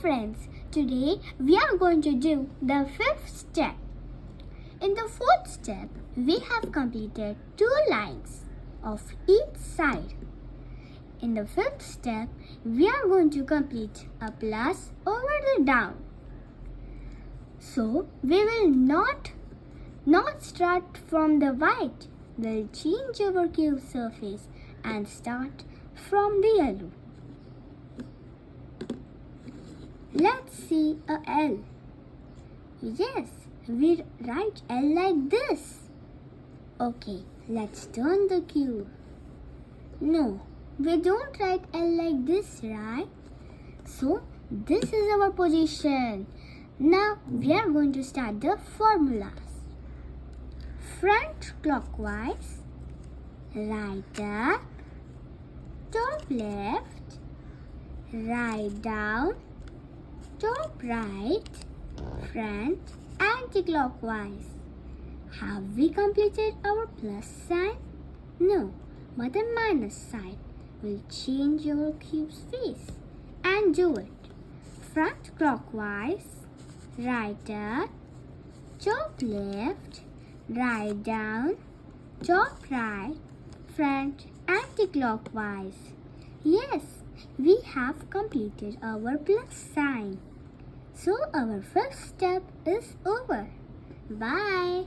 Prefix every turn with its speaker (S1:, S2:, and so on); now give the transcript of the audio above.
S1: friends, today we are going to do the fifth step. In the fourth step, we have completed 2 lines of each side. In the fifth step, we are going to complete a plus over the down. So, we will not start from the white. We'll change our cube surface and start from the yellow. Let's see a L. Yes, we write L like this. Okay, let's turn the cube. No, we don't write L like this, right? So, this is our position. Now, we are going to start the formulas. Front clockwise, right up, top left, right down, top right, front anti-clockwise. Have we completed our plus sign? No, but the minus sign will change our cube's face. And do it. Front clockwise, right up, top left, right down, top right, front anti-clockwise. Yes, we have completed our plus sign. So our first step is over. Bye.